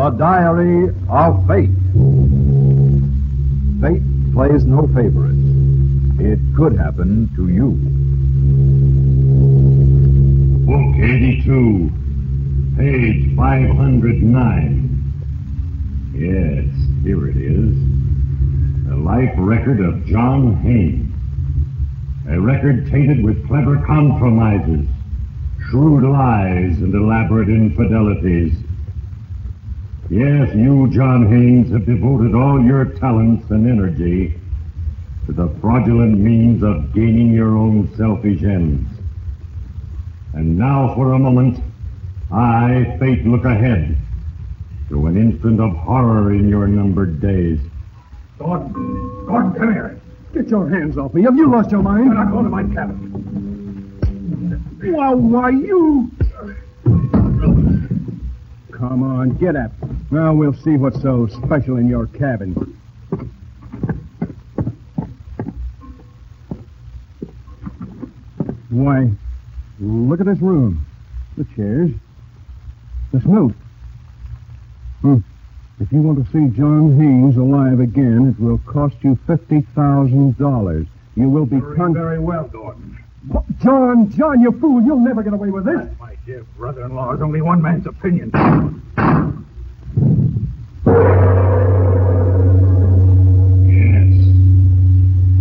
The Diary of Fate. Fate plays no favorites. It could happen to you. Book 82, page 509. Yes, here it is. The life record of John Haines. A record tainted with clever compromises, shrewd lies, and elaborate infidelities. Yes, you, John Haines, have devoted all your talents and energy to the fraudulent means of gaining your own selfish ends. And now, for a moment, I, Fate, look ahead to an instant of horror in your numbered days. Gordon, come here. Get your hands off me. Have you lost your mind? You're not going to my cabin. Why, you... Come on, get up. Now we'll see what's so special in your cabin. Why, look at this room. The chairs. The snoot. If you want to see John Haines alive again, it will cost you $50,000. You will be... Very well, Gordon. John, you fool. You'll never get away with this. My dear brother-in-law is only one man's opinion. Yes.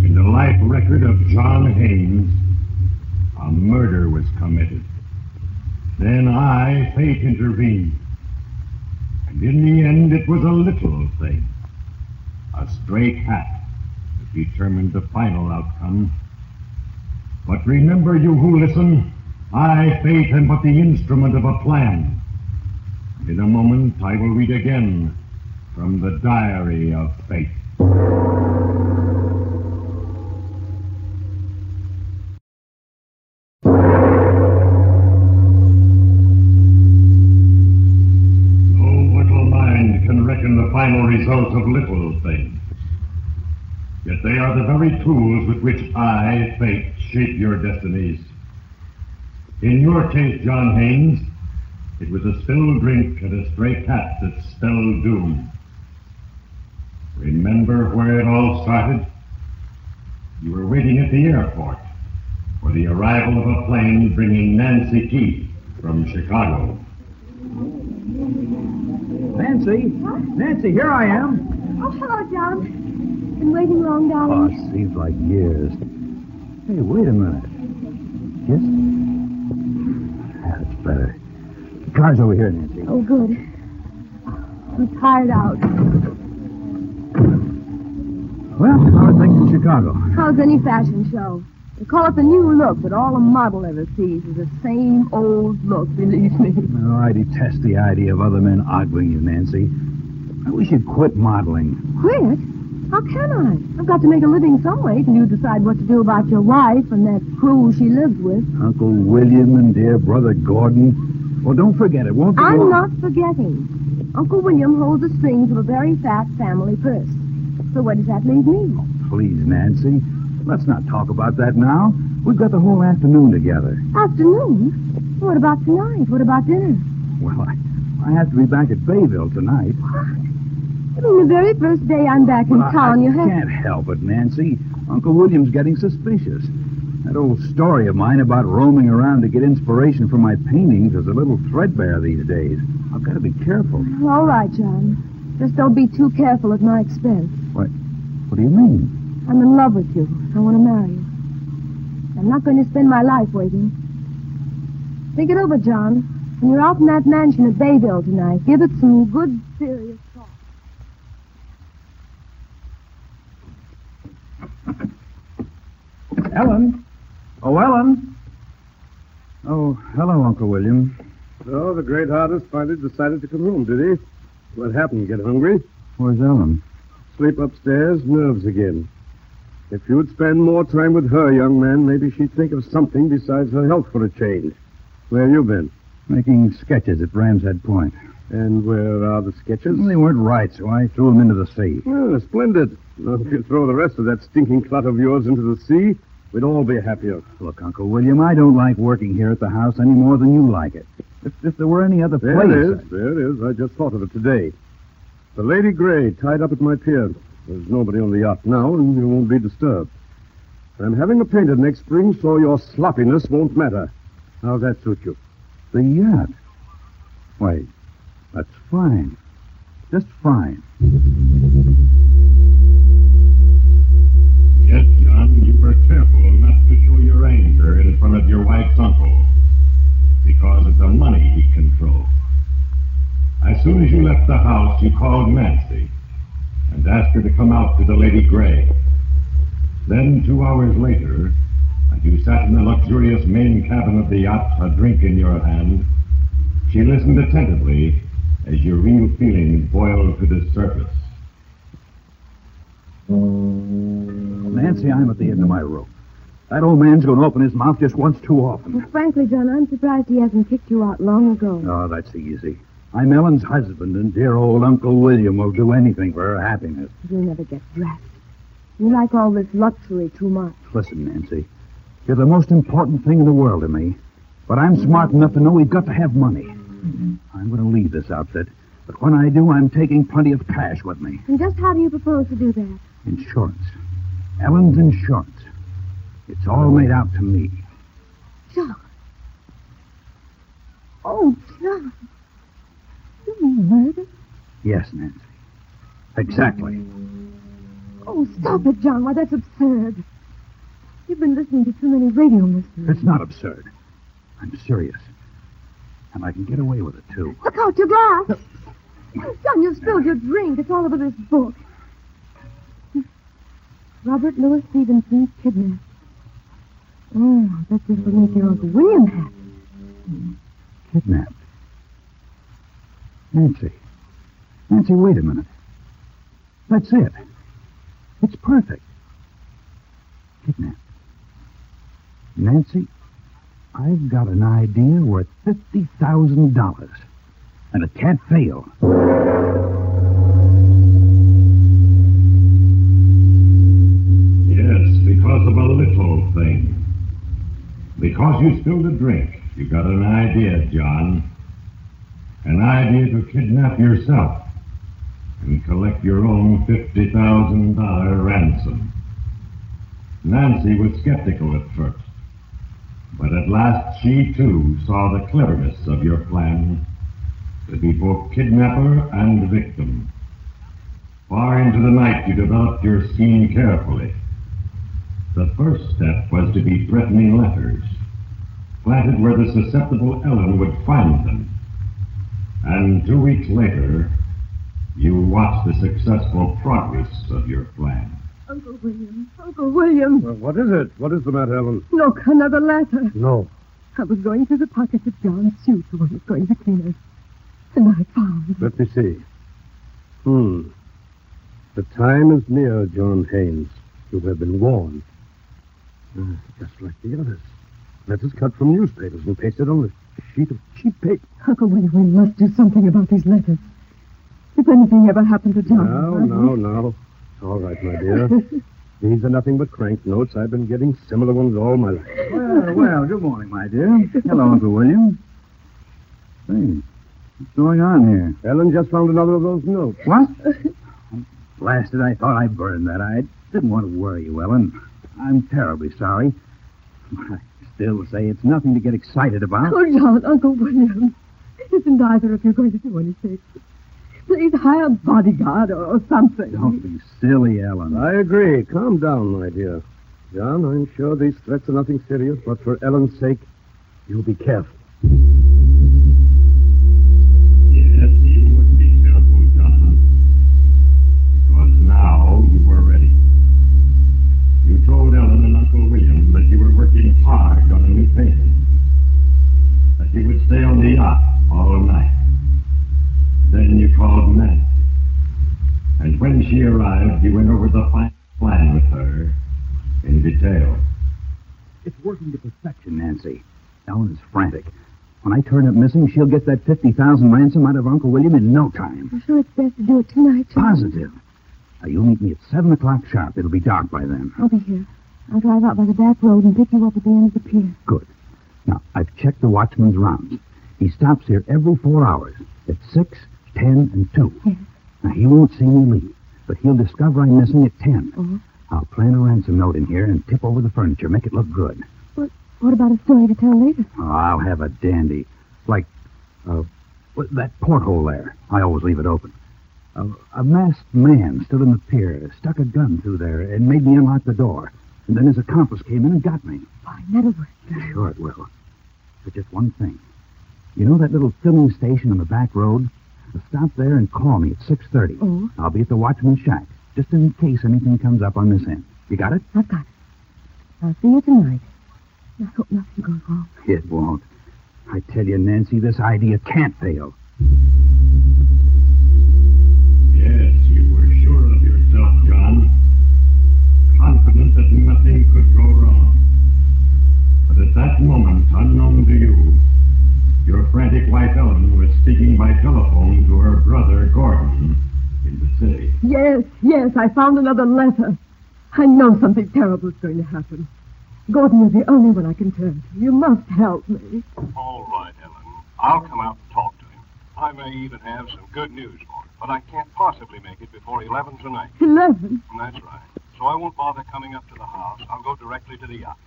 In the life record of John Haines, a murder was committed. Then I, Fate, intervened. And in the end, it was a little thing. A stray cat that determined the final outcome. But remember, you who listen, I, Fate, am but the instrument of a plan. In a moment, I will read again from the Diary of Fate. The final results of little things. Yet they are the very tools with which I, Fate, shape your destinies. In your case, John Haines, it was a spilled drink and a stray cat that spelled doom. Remember where it all started? You were waiting at the airport for the arrival of a plane bringing Nancy Keith from Chicago. Nancy? Huh? Nancy, here I am. Oh, hello, John. Been waiting long, darling? Oh, seems like years. Hey, wait a minute. Kiss? That's better. The car's over here, Nancy. Oh, good. I'm tired out. Well, how are things in Chicago? How's any fashion show? They call it the new look, but all a model ever sees is the same old look, believe me. Oh, I detest the idea of other men ogling you, Nancy. I wish you'd quit modeling. Quit? How can I? I've got to make a living some way till you decide what to do about your wife and that crew she lives with. Uncle William and dear brother Gordon. Well, don't forget it, won't you? I'm not forgetting. Uncle William holds the strings of a very fat family purse. So where does that leave me? Oh, please, Nancy. Let's not talk about that now. We've got the whole afternoon together. Afternoon? What about tonight? What about dinner? Well, I have to be back at Bayville tonight. What? You mean the very first day I'm back in town, you have... I can't help it, Nancy. Uncle William's getting suspicious. That old story of mine about roaming around to get inspiration for my paintings is a little threadbare these days. I've got to be careful. All right, John. Just don't be too careful at my expense. What do you mean? I'm in love with you. I want to marry you. I'm not going to spend my life waiting. Think it over, John. When you're out in that mansion at Bayville tonight, give it some good, serious thought. Ellen? Oh, Ellen? Oh, hello, Uncle William. Oh, the great artist finally decided to come home, did he? What happened? Get hungry? Where's Ellen? Sleep upstairs, nerves again. If you would spend more time with her, young man, maybe she'd think of something besides her health for a change. Where have you been? Making sketches at Ram's Head Point. And where are the sketches? Well, they weren't right, so I threw them into the sea. Oh, splendid. Now, if you throw the rest of that stinking clutter of yours into the sea, we'd all be happier. Look, Uncle William, I don't like working here at the house any more than you like it. If there were any other place... There it is. I just thought of it today. The Lady Grey tied up at my pier. There's nobody on the yacht now, and you won't be disturbed. I'm having her painted next spring, so your sloppiness won't matter. How's that suit you? The yacht? Why, that's fine. Just fine. Yes, John, you were careful not to show your anger in front of your wife's uncle, because of the money he controlled. As soon as you left the house, you called Nancy and asked her to come out to the Lady Grey. Then, 2 hours later, as you sat in the luxurious main cabin of the yacht, a drink in your hand, she listened attentively as your real feelings boiled to the surface. Nancy, I'm at the end of my rope. That old man's going to open his mouth just once too often. Well, frankly, John, I'm surprised he hasn't kicked you out long ago. Oh, that's easy. I'm Ellen's husband, and dear old Uncle William will do anything for her happiness. You'll never get dressed. You like all this luxury too much. Listen, Nancy, you're the most important thing in the world to me. But I'm smart enough to know we've got to have money. I'm going to leave this outfit. But when I do, I'm taking plenty of cash with me. And just how do you propose to do that? Insurance. Ellen's insurance. It's all made out to me. John. Oh, John. You murder? Yes, Nancy. Exactly. Oh, stop it, John. Why, that's absurd. You've been listening to too many radio mysteries. It's not absurd. I'm serious. And I can get away with it, too. Look out, your glass. John, you've spilled your drink. It's all over this book. Robert Louis Stevenson kidnapped. Oh, I bet this will make your Uncle William happy. Kidnapped. Nancy. Nancy, wait a minute. That's it. It's perfect. Kidnapped. Nancy, I've got an idea worth $50,000. And it can't fail. Yes, because of a little thing. Because you spilled a drink, you got an idea, John. An idea to kidnap yourself and collect your own $50,000 ransom. Nancy was skeptical at first, but at last she, too, saw the cleverness of your plan to be both kidnapper and victim. Far into the night, you developed your scheme carefully. The first step was to be threatening letters, planted where the susceptible Ellen would find them. And 2 weeks later, you watched the successful progress of your plan. Uncle William. Uncle William. Well, what is it? What is the matter, Ellen? Look, another letter. No. I was going through the pockets of John's suit when he was going to clean it. And I found it. Let me see. The time is near, John Haines. You have been warned. Just like the others. Letters cut from newspapers and pasted on a sheet of cheap paper. Uncle William, we must do something about these letters. If anything ever happened to John... No. It's all right, my dear. These are nothing but crank notes. I've been getting similar ones all my life. Well, good morning, my dear. Hello, Uncle William. Hey, what's going on here? Ellen just found another of those notes. What? Blasted, I thought I burned that. I didn't want to worry you, Ellen. I'm terribly sorry. I still say it's nothing to get excited about. Oh, John, Uncle William. Isn't either of you going to do anything? Please hire a bodyguard or something. Don't be silly, Ellen. I agree. Calm down, my dear. John, I'm sure these threats are nothing serious, but for Ellen's sake, you'll be careful. Yes, you would be careful, John. Because now you were ready. You told Ellen and Uncle William that you were working hard on a new painting. That you would stay on the yacht all night. Then you called Nancy. And when she arrived, you went over the plan with her in detail. It's working to perfection, Nancy. Ellen is frantic. When I turn up missing, she'll get that $50,000 ransom out of Uncle William in no time. I'm sure it's best to do it tonight, John. Positive. Now, you'll meet me at 7 o'clock sharp. It'll be dark by then. I'll be here. I'll drive out by the back road and pick you up at the end of the pier. Good. Now, I've checked the watchman's rounds. He stops here every 4 hours, at 6, 10, and 2. Yes. Now, he won't see me leave, but he'll discover I'm missing at 10. Uh-huh. I'll plan a ransom note in here and tip over the furniture, make it look good. What about a story to tell later? Oh, I'll have a dandy. Like, that porthole there. I always leave it open. A masked man stood on the pier, stuck a gun through there, and made me unlock the door. And then his accomplice came in and got me. Fine, that'll work. Sure it will. But just one thing. You know that little filling station on the back road? Stop there and call me at 6:30. Oh? I'll be at the watchman's shack, just in case anything comes up on this end. You got it? I've got it. I'll see you tonight. I hope nothing goes wrong. It won't. I tell you, Nancy, this idea can't fail. Yes, you were sure of yourself, John. Confident that nothing could go wrong. But at that moment, unknown to you, your frantic wife Ellen was speaking by telephone to her brother Gordon in the city. Yes, I found another letter. I know something terrible is going to happen. Gordon is the only one I can turn to. You must help me. All right, Ellen. I'll come out and talk to him. I may even have some good news for him, but I can't possibly make it before 11 tonight. 11? That's right. So I won't bother coming up to the house. I'll go directly to the yacht.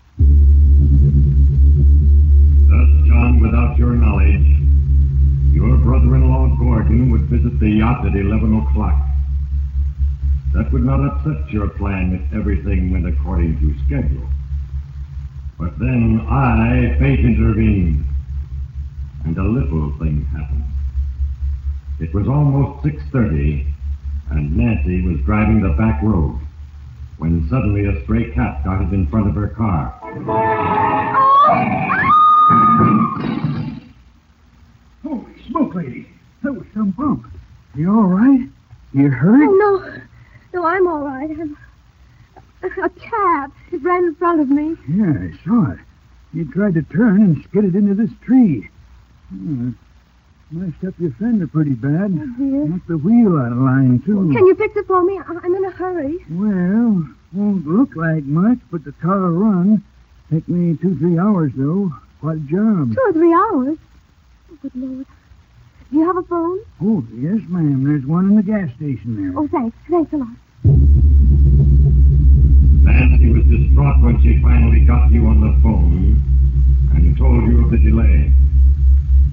Thus, John, without your knowledge, your brother-in-law Gordon would visit the yacht at 11 o'clock. That would not upset your plan if everything went according to schedule. But then fate intervened, and a little thing happened. It was almost 6:30, and Nancy was driving the back road, when suddenly a stray cat darted in front of her car. Holy smoke, lady. That was some bump. You all right? You hurt? Oh, no, I'm all right. A cat. It ran in front of me. Yeah, I saw it. You tried to turn and skidded into this tree. Messed up your fender pretty bad. Oh, dear. Knocked the wheel out of line, too. Can you fix it for me? I'm in a hurry. Well, won't look like much, but the car will run. Take me 2-3 hours, though. Quite a job. 2 or 3 hours? Oh, good Lord. Do you have a phone? Oh, yes, ma'am. There's one in the gas station there. Oh, thanks. Thanks a lot. Nancy was distraught when she finally got you on the phone and told you of the delay.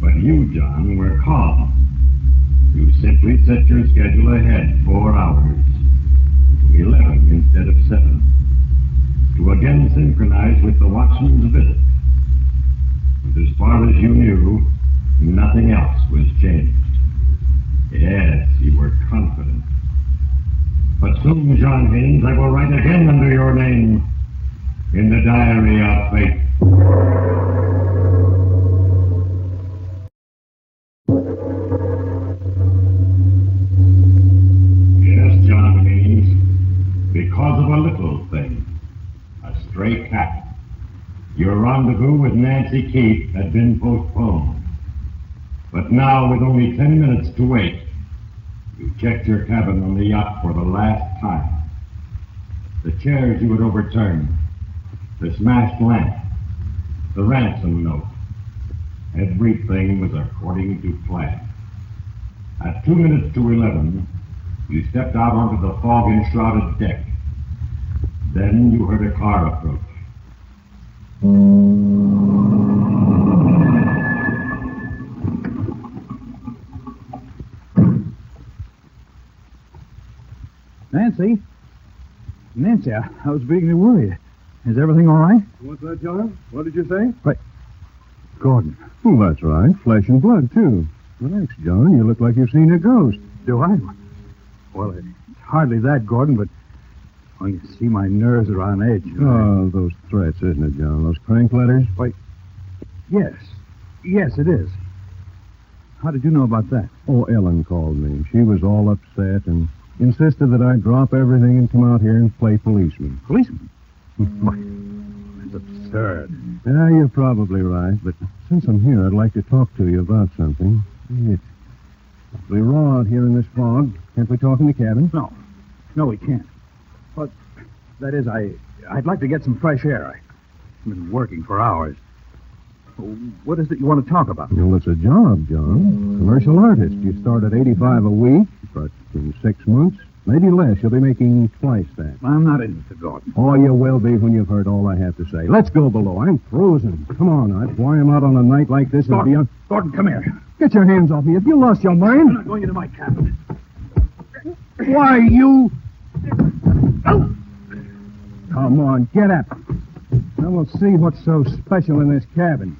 But you, John, were calm. You simply set your schedule ahead 4 hours, to 11 instead of 7, to again synchronize with the watchman's visit. And as far as you knew, nothing else was changed. Yes, you were confident. But soon, John Haines, I will write again under your name in the diary of fate. Yes, John Haines, because of a little thing, a stray cat, your rendezvous with Nancy Keith had been postponed. But now, with only 10 minutes to wait, you checked your cabin on the yacht for the last time. The chairs you had overturned, the smashed lamp, the ransom note, everything was according to plan. At 2 minutes to 11, you stepped out onto the fog-enshrouded deck. Then you heard a car approach. Nancy, I was beginning to worry. Is everything all right? What's that, John? What did you say? Gordon. Oh, that's right. Flesh and blood, too. Relax, John. You look like you've seen a ghost. Do I? Well, it's hardly that, Gordon, but you see my nerves are on edge. Oh, those threats, isn't it, John? Those crank letters? Yes. Yes, it is. How did you know about that? Oh, Ellen called me. She was all upset and insisted that I drop everything and come out here and play policeman. Policeman? Why, that's absurd. Yeah, you're probably right, but since I'm here, I'd like to talk to you about something. It's awfully raw out here in this fog. Can't we talk in the cabin? No, we can't. But, that is, I'd like to get some fresh air. I've been working for hours. What is it you want to talk about? Well, it's a job, John. Commercial artist. You start at $85 a week, but in 6 months, maybe less, you'll be making twice that. I'm not interested, Gordon. Oh, you will be when you've heard all I have to say. Let's go below. I'm frozen. Come on, I'd why I'm out on a night like this and be on... Gordon, come here. Get your hands off me. Have you lost your I'm mind? not going into my cabin. Why, you... Come on, get up. Then we'll see what's so special in this cabin.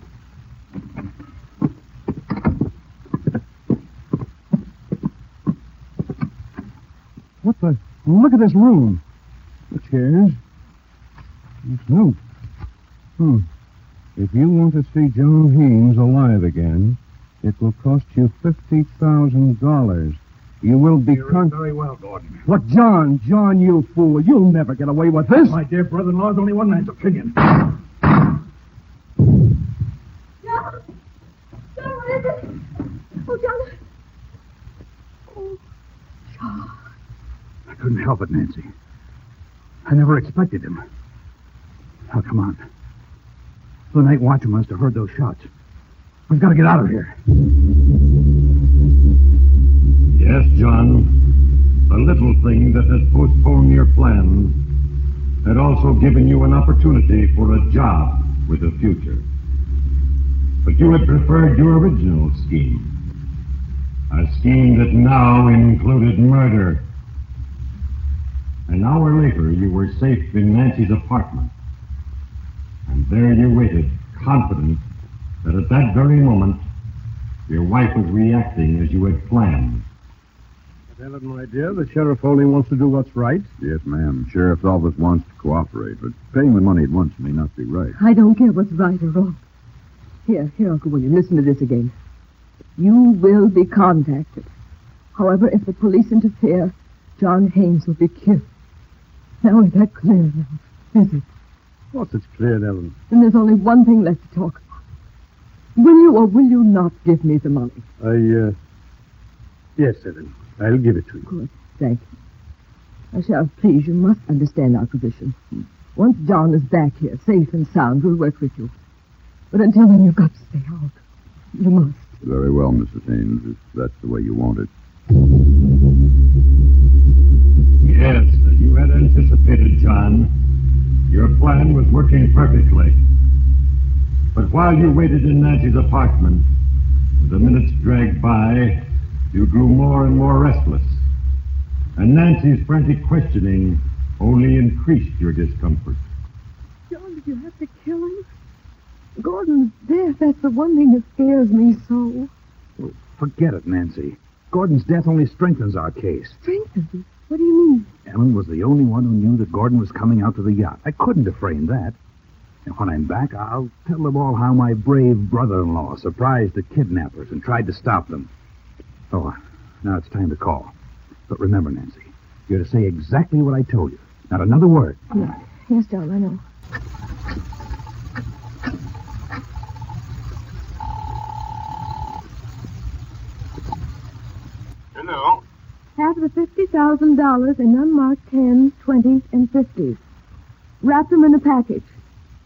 What the... Look at this room. The chairs. It's new. If you want to see John Haines alive again, it will cost you $50,000. You will be Very well, Gordon. What, John? John, you fool. You'll never get away with this. My dear brother-in-law is only one man's opinion. John! John, what is it? Oh, John. Oh, John. I couldn't help it, Nancy. I never expected him. Now, come on. The night watchman must have heard those shots. We've got to get out of here. Yes, John. The little thing that had postponed your plans had also given you an opportunity for a job with a future. But you had preferred your original scheme. A scheme that now included murder. An hour later, you were safe in Nancy's apartment. And there you waited, confident that at that very moment, your wife was reacting as you had planned. Ellen, my dear, the sheriff only wants to do what's right. Yes, ma'am. Sheriff always wants to cooperate, but paying the money at once may not be right. I don't care what's right or wrong. Here, Uncle William, listen to this again. You will be contacted. However, if the police interfere, John Haines will be killed. Now is that clear enough? Is it? Of course it's clear, Ellen. Then there's only one thing left to talk about. Will you or will you not give me the money? Yes, Ellen. I'll give it to you. Good. Thank you. Now, Sheriff, please, you must understand our position. Once John is back here, safe and sound, we'll work with you. But until then, you've got to stay out. You must. Very well, Mrs. Haines, if that's the way you want it. Yes, as you had anticipated, John, your plan was working perfectly. But while you waited in Nancy's apartment, the minutes dragged by, you grew more and more restless. And Nancy's frantic questioning only increased your discomfort. John, did you have to kill him? Gordon's death, that's the one thing that scares me so. Well, forget it, Nancy. Gordon's death only strengthens our case. Strengthens it? What do you mean? Ellen was the only one who knew that Gordon was coming out to the yacht. I couldn't have framed that. And when I'm back, I'll tell them all how my brave brother-in-law surprised the kidnappers and tried to stop them. Oh, now it's time to call. But remember, Nancy, you're to say exactly what I told you. Not another word. Yeah. Yes, John, I know. Hello? Have the $50,000 in unmarked 10s, 20s, and 50s. Wrap them in a package.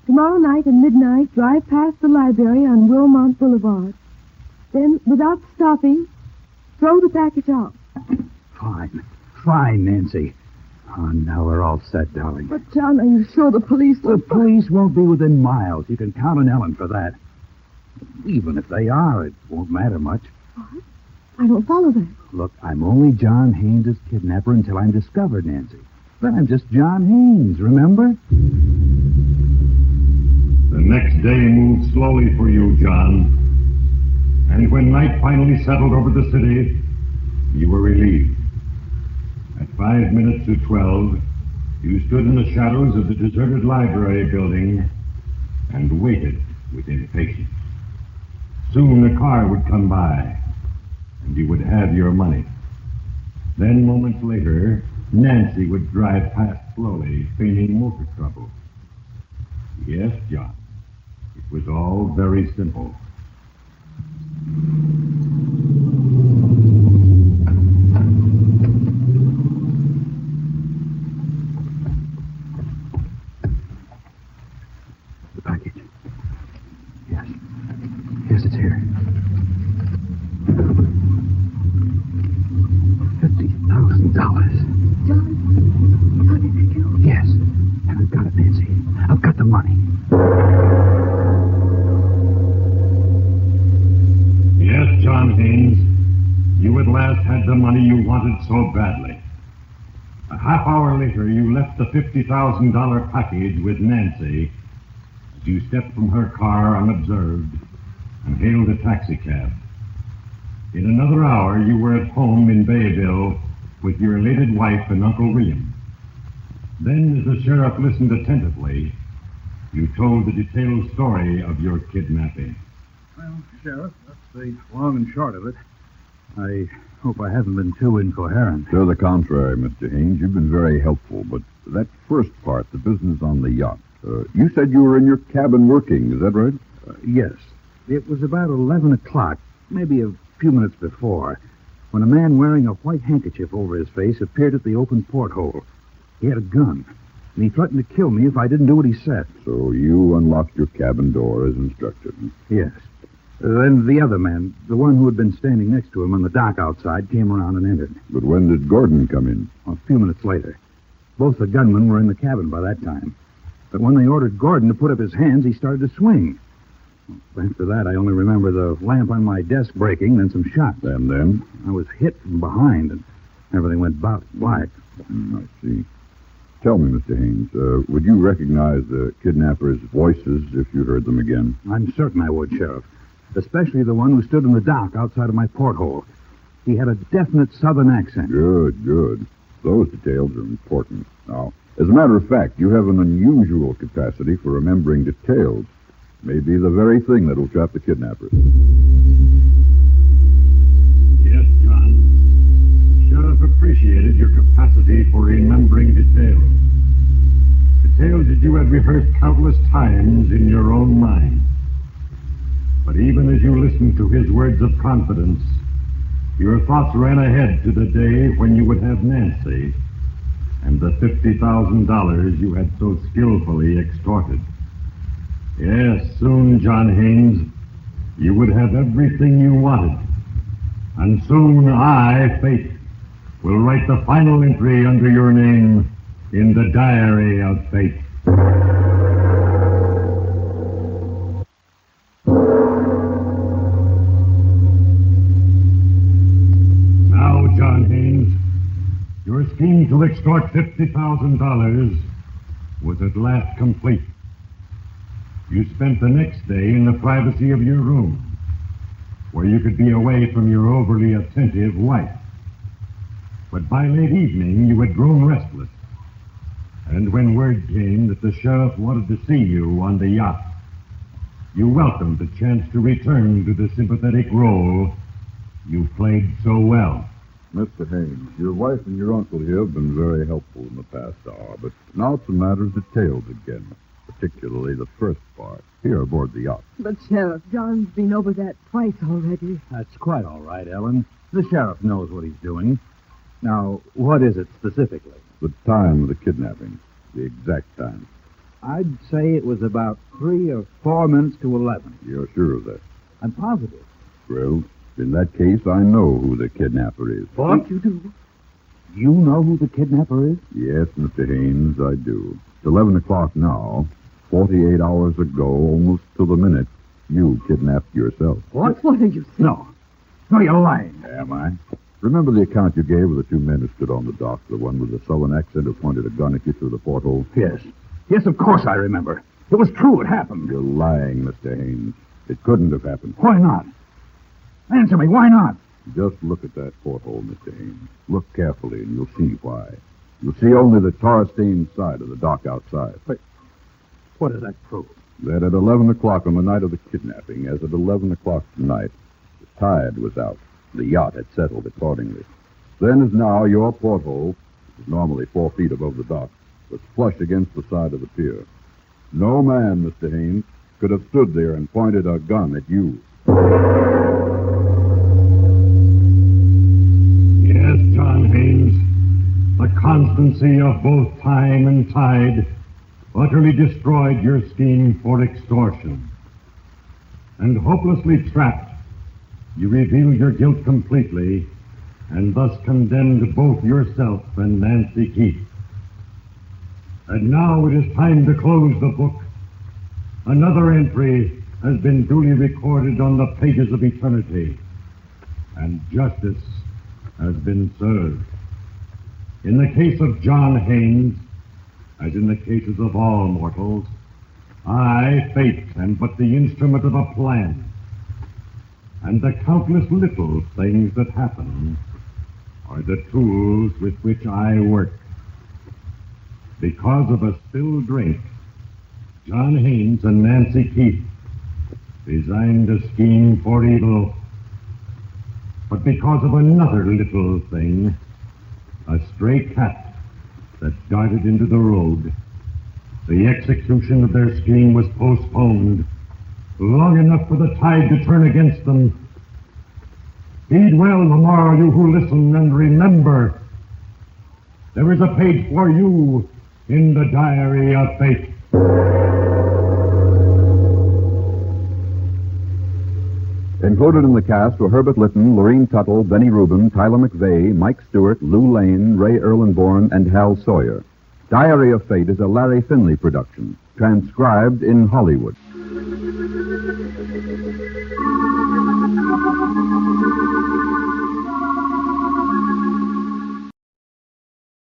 Tomorrow night at midnight, drive past the library on Wilmont Boulevard. Then, without stopping, throw the package out. Fine, Nancy. Oh, now we're all set, darling. But, John, are you sure the police The will... police won't be within miles. You can count on Ellen for that. Even if they are, it won't matter much. What? I don't follow that. Look, I'm only John Haynes' kidnapper until I'm discovered, Nancy. Then I'm just John Haynes, remember? The next day moved slowly for you, John. And when night finally settled over the city, you were relieved. At 5 minutes to 12, you stood in the shadows of the deserted library building and waited with impatience. Soon a car would come by, and you would have your money. Then, moments later, Nancy would drive past slowly, feigning motor trouble. Yes, John, it was all very simple. The package. Yes. John Haines, you at last had the money you wanted so badly. A half hour later, you left the $50,000 package with Nancy as you stepped from her car unobserved and hailed a taxicab. In another hour, you were at home in Bayville with your elated wife and Uncle William. Then, as the sheriff listened attentively, you told the detailed story of your kidnapping. Well, Sheriff, that's the long and short of it. I hope I haven't been too incoherent. To the contrary, Mr. Haines. You've been very helpful. But that first part, the business on the yacht, you said you were in your cabin working. Is that right? Yes. It was about 11 o'clock, maybe a few minutes before, when a man wearing a white handkerchief over his face appeared at the open porthole. He had a gun, and he threatened to kill me if I didn't do what he said. So you unlocked your cabin door as instructed. Yes. Then the other man, the one who had been standing next to him on the dock outside, came around and entered. But when did Gordon come in? A few minutes later. Both the gunmen were in the cabin by that time. But when they ordered Gordon to put up his hands, he started to swing. After that, I only remember the lamp on my desk breaking, then some shots. And then? I was hit from behind, and everything went black. I see. Tell me, Mr. Haines, would you recognize the kidnappers' voices if you heard them again? I'm certain I would, Sheriff. Especially the one who stood in the dock outside of my porthole. He had a definite southern accent. Good. Those details are important. Now, as a matter of fact, you have an unusual capacity for remembering details. Maybe the very thing that'll trap the kidnappers. Yes, John. The sheriff appreciated your capacity for remembering details. Details that you had rehearsed countless times in your own mind. But even as you listened to his words of confidence, your thoughts ran ahead to the day when you would have Nancy and the $50,000 you had so skillfully extorted. Yes, soon, John Haines, you would have everything you wanted. And soon I, Fate, will write the final entry under your name in the diary of Fate. Now, John Haines, your scheme to extort $50,000 was at last complete. You spent the next day in the privacy of your room, where you could be away from your overly attentive wife. But by late evening, you had grown restless. And when word came that the sheriff wanted to see you on the yacht, you welcomed the chance to return to the sympathetic role you played so well. Mr. Haines, your wife and your uncle here have been very helpful in the past hour, but now it's a matter of details again, particularly the first part, here aboard the yacht. But, Sheriff, John's been over that twice already. That's quite all right, Ellen. The sheriff knows what he's doing. Now, what is it specifically? The time of the kidnapping, the exact time. I'd say it was about 3 or 4 minutes to 11. You're sure of that? I'm positive. Well, in that case, I know who the kidnapper is. What? You do? You know who the kidnapper is? Yes, Mr. Haines, I do. It's 11 o'clock now. 48 hours ago, almost to the minute, you kidnapped yourself. What are you saying? No. No, you're lying. Am I? Remember the account you gave of the two men who stood on the dock, the one with the southern accent who pointed a gun at you through the porthole? Yes. Yes, of course I remember. It was true. It happened. You're lying, Mr. Haines. It couldn't have happened. Why not? Answer me. Why not? Just look at that porthole, Mr. Haines. Look carefully, and you'll see why. You'll see only the tar-stained side of the dock outside. But what does that prove? That at 11 o'clock on the night of the kidnapping, as at 11 o'clock tonight, the tide was out. The yacht had settled accordingly. Then, as now, your porthole, which is normally 4 feet above the dock, was flush against the side of the pier. No man, Mr. Haines, could have stood there and pointed a gun at you. Yes, John Haines, the constancy of both time and tide utterly destroyed your scheme for extortion. And hopelessly trapped, you revealed your guilt completely and thus condemned both yourself and Nancy Keith. And now it is time to close the book. Another entry has been duly recorded on the pages of eternity. and justice has been served. In the case of John Haines, as in the cases of all mortals, I, fate, am but the instrument of a plan. And the countless little things that happen are the tools with which I work. Because of a spilled drink, John Haines and Nancy Keith designed a scheme for evil. But because of another little thing, a stray cat that darted into the road, the execution of their scheme was postponed long enough for the tide to turn against them. Heed well the morrow, you who listen, and remember, there is a page for you in the diary of fate. Included in the cast were Herbert Lytton, Lorene Tuttle, Benny Rubin, Tyler McVeigh, Mike Stewart, Lou Lane, Ray Erlenborn, and Hal Sawyer. Diary of Fate is a Larry Finley production, transcribed in Hollywood.